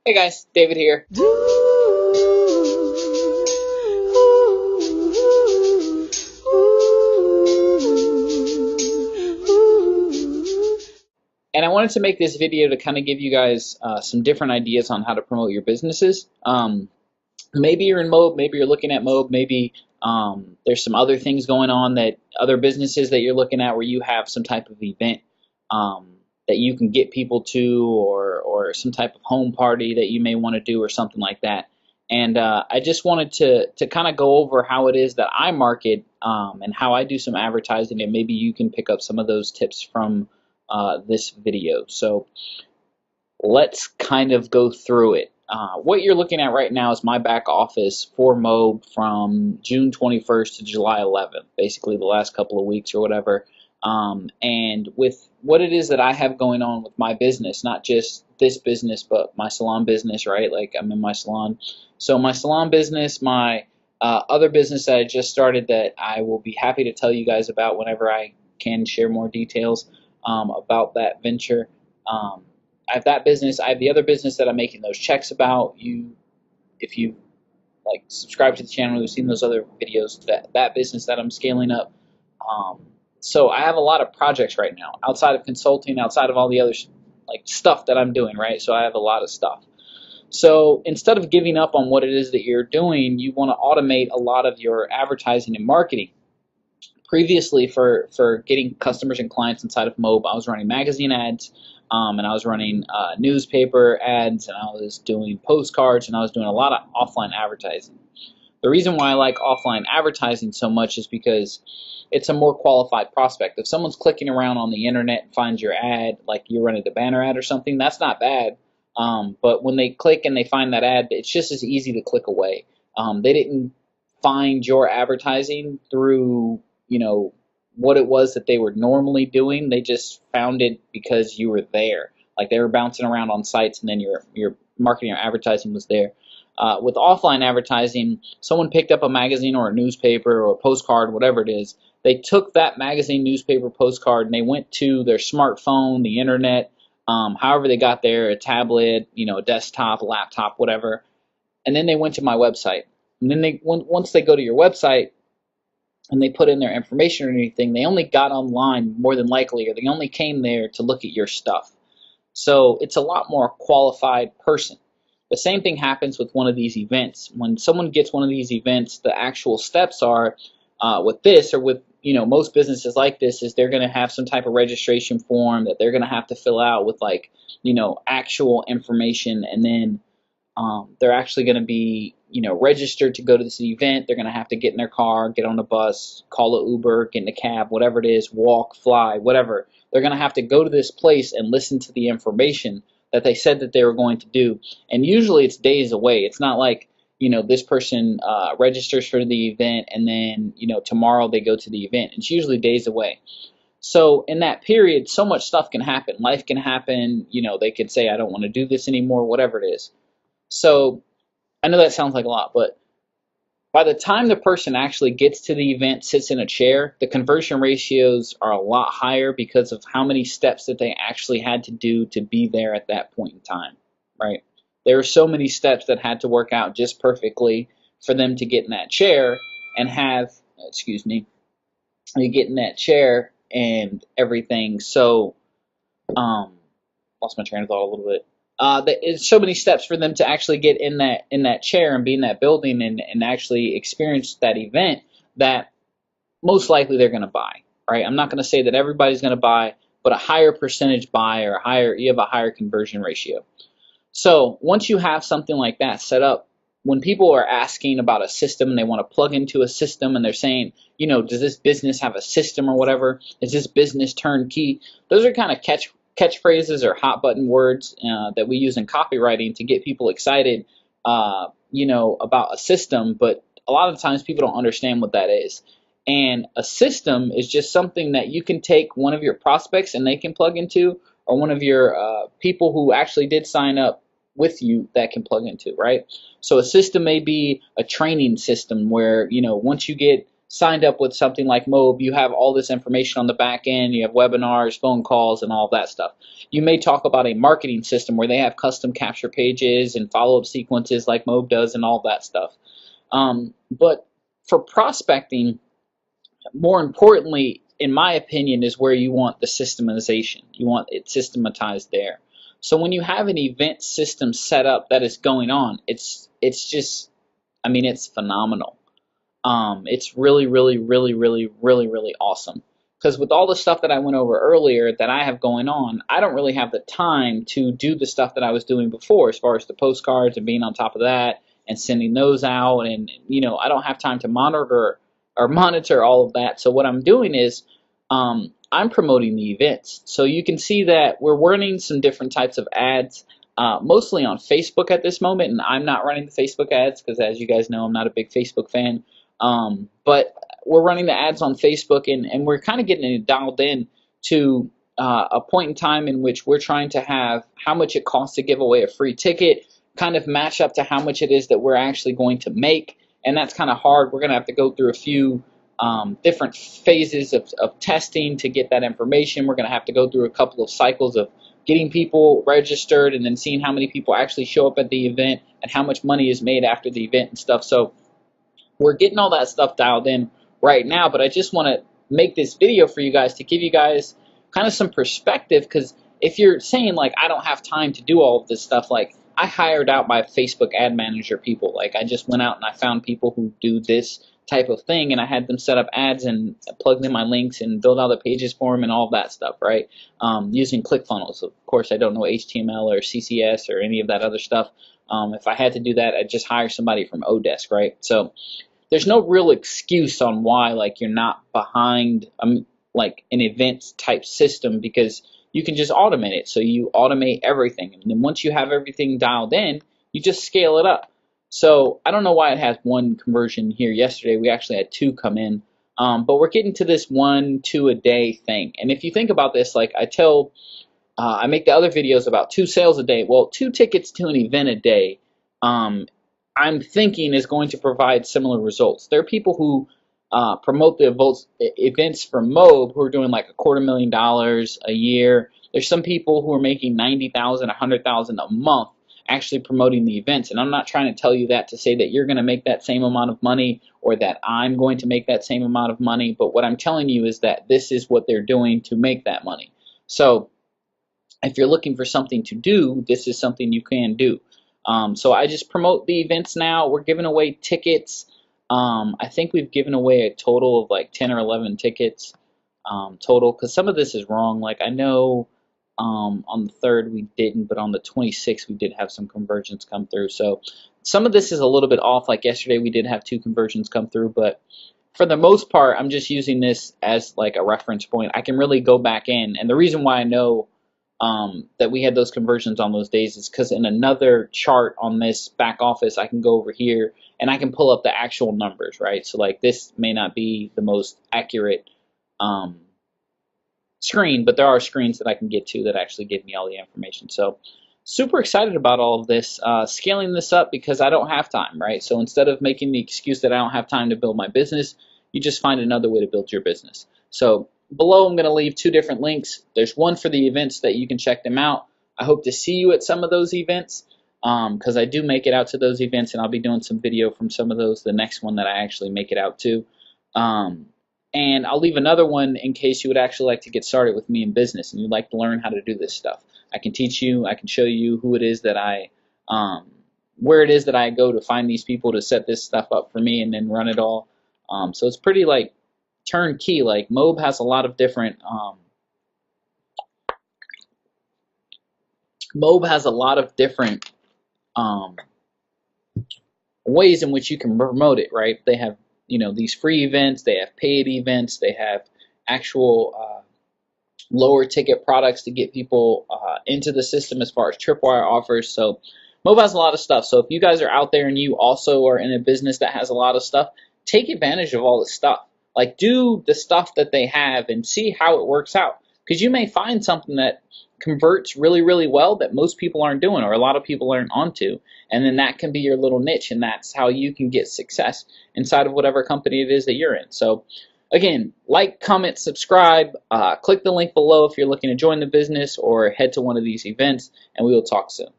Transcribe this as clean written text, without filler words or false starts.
Hey guys, David here. And I wanted to make this video to kind of give you guys some different ideas on how to promote your businesses. Maybe you're in Mobe, maybe you're looking at Mobe, maybe there's some other things going on, that other businesses that you're looking at where you have some type of event that you can get people to, or some type of home party that you may want to do or something like that. And I just wanted to kind of go over how it is that I market and how I do some advertising, and maybe you can pick up some of those tips from this video. So let's kind of go through it. What you're looking at right now is my back office for Mobe from June 21st to July 11th, basically the last couple of weeks or whatever. And with what it is that I have going on with my business, not just this business, but my salon business, right? Like, I'm in my salon. So my salon business, my other business that I just started that I will be happy to tell you guys about whenever I can share more details about that venture. I have that business. I have the other business that I'm making those checks about. If you like subscribe to the channel, you've seen those other videos. That business that I'm scaling up. So I have a lot of projects right now, outside of consulting, outside of all the other like stuff that I'm doing, right? So I have a lot of stuff. So instead of giving up on what it is that you're doing, you want to automate a lot of your advertising and marketing. Previously, for getting customers and clients inside of Mobe, I was running magazine ads, and I was running newspaper ads, and I was doing postcards, and I was doing a lot of offline advertising. The reason why I like offline advertising so much is because it's a more qualified prospect. If someone's clicking around on the internet and finds your ad, like you're running a banner ad or something, that's not bad. But when they click and they find that ad, it's just as easy to click away. They didn't find your advertising through what it was that they were normally doing. They just found it because you were there. Like, they were bouncing around on sites, and then your marketing or advertising was there. With offline advertising, someone picked up a magazine or a newspaper or a postcard, whatever it is. They took that magazine, newspaper, postcard, and they went to their smartphone, the internet, however they got there, a tablet, a desktop, a laptop, whatever. And then they went to my website. And then once they go to your website, and they put in their information or anything, they only got online more than likely, or they only came there to look at your stuff. So it's a lot more qualified person. The same thing happens with one of these events. When someone gets one of these events, the actual steps are with this, or with most businesses like this, is they're going to have some type of registration form that they're going to have to fill out with actual information, and then they're actually going to be registered to go to this event. They're going to have to get in their car, get on a bus, call an Uber, get in a cab, whatever it is, walk, fly, whatever. They're going to have to go to this place and listen to the information that they said that they were going to do. And usually it's days away. It's not like this person registers for the event and then tomorrow they go to the event. It's usually days away. So in that period, so much stuff can happen. Life can happen. They could say, I don't want to do this anymore, whatever it is. So I know that sounds like a lot, but by the time the person actually gets to the event, sits in a chair, the conversion ratios are a lot higher because of how many steps that they actually had to do to be there at that point in time, right? There are so many steps that had to work out just perfectly for them to get in that chair and have, you get in that chair and everything. So, lost my train of thought a little bit. It's so many steps for them to actually get in that chair and be in that building and actually experience that event, that most likely they're going to buy, right? I'm not going to say that everybody's going to buy, but a higher percentage buy, or you have a higher conversion ratio. So once you have something like that set up, when people are asking about a system and they want to plug into a system and they're saying, does this business have a system or whatever? Is this business turnkey? Those are kind of catchphrases or hot button words that we use in copywriting to get people excited, about a system. But a lot of times people don't understand what that is. And a system is just something that you can take one of your prospects and they can plug into, or one of your people who actually did sign up with you that can plug into, right? So a system may be a training system where, once you get signed up with something like Mobe, you have all this information on the back end, you have webinars, phone calls, and all that stuff. You may talk about a marketing system where they have custom capture pages and follow-up sequences like Mobe does and all that stuff. But for prospecting, more importantly, in my opinion, is where you want the systemization. You want it systematized there. So when you have an event system set up that is going on, it's just, I mean, it's phenomenal. It's really, really, really, really, really, really awesome. Because with all the stuff that I went over earlier that I have going on, I don't really have the time to do the stuff that I was doing before, as far as the postcards and being on top of that and sending those out. And, you know, I don't have time to monitor all of that. So what I'm doing is I'm promoting the events. So you can see that we're running some different types of ads, mostly on Facebook at this moment. And I'm not running the Facebook ads because, as you guys know, I'm not a big Facebook fan. But we're running the ads on Facebook, and we're kind of getting it dialed in to a point in time in which we're trying to have how much it costs to give away a free ticket kind of match up to how much it is that we're actually going to make. And that's kind of hard. We're going to have to go through a few different phases of testing to get that information. We're going to have to go through a couple of cycles of getting people registered and then seeing how many people actually show up at the event and how much money is made after the event and stuff. So we're getting all that stuff dialed in right now, but I just want to make this video for you guys to give you guys kind of some perspective, because if you're saying, like, I don't have time to do all of this stuff, like, I hired out my Facebook ad manager people. Like, I just went out and I found people who do this type of thing, and I had them set up ads and plugged in my links and build out the pages for them and all of that stuff, right? Using ClickFunnels. Of course, I don't know HTML or CSS or any of that other stuff. If I had to do that, I'd just hire somebody from Odesk, right? So there's no real excuse on why, like, you're not behind like an events type system, because you can just automate it. So you automate everything, and then once you have everything dialed in, you just scale it up. So I don't know why it has one conversion here. Yesterday we actually had 2 come in, but we're getting to this 1-2 a day thing. And if you think about this, like I make the other videos about 2 sales a day. Well, 2 tickets to an event a day, I'm thinking is going to provide similar results. There are people who promote the events for Mobe who are doing like $250,000 a year. There's some people who are making $90,000, $100,000 a month actually promoting the events. And I'm not trying to tell you that to say that you're going to make that same amount of money or that I'm going to make that same amount of money. But what I'm telling you is that this is what they're doing to make that money. So if you're looking for something to do, this is something you can do. So I just promote the events now. We're giving away tickets. I think we've given away a total of like 10 or 11 tickets total, because some of this is wrong. Like, I know on the 3rd we didn't, but on the 26th we did have some conversions come through. So some of this is a little bit off. Like yesterday we did have 2 conversions come through, but for the most part I'm just using this as like a reference point. I can really go back in, and the reason why I know that we had those conversions on those days is because in another chart on this back office I can go over here and I can pull up the actual numbers, right? So like this may not be the most accurate screen, but there are screens that I can get to that actually give me all the information. So super excited about all of this, scaling this up because I don't have time, right? So instead of making the excuse that I don't have time to build my business, you just find another way to build your business. So below I'm going to leave 2 different links. There's one for the events that you can check them out. I hope to see you at some of those events, because I do make it out to those events, and I'll be doing some video from some of those, the next one that I actually make it out to. And I'll leave another one in case you would actually like to get started with me in business and you'd like to learn how to do this stuff. I can teach you, I can show you who it is that where it is that I go to find these people to set this stuff up for me and then run it all. So it's pretty like turnkey. Like Mobe has a lot of different ways in which you can promote it, right? They have, you know, these free events, they have paid events, they have actual lower ticket products to get people into the system as far as tripwire offers. So Mobe has a lot of stuff. So if you guys are out there and you also are in a business that has a lot of stuff, take advantage of all the stuff. Like, do the stuff that they have and see how it works out. because you may find something that converts really, really well that most people aren't doing or a lot of people aren't onto. And then that can be your little niche, and that's how you can get success inside of whatever company it is that you're in. So again, like, comment, subscribe, click the link below if you're looking to join the business or head to one of these events, and we will talk soon.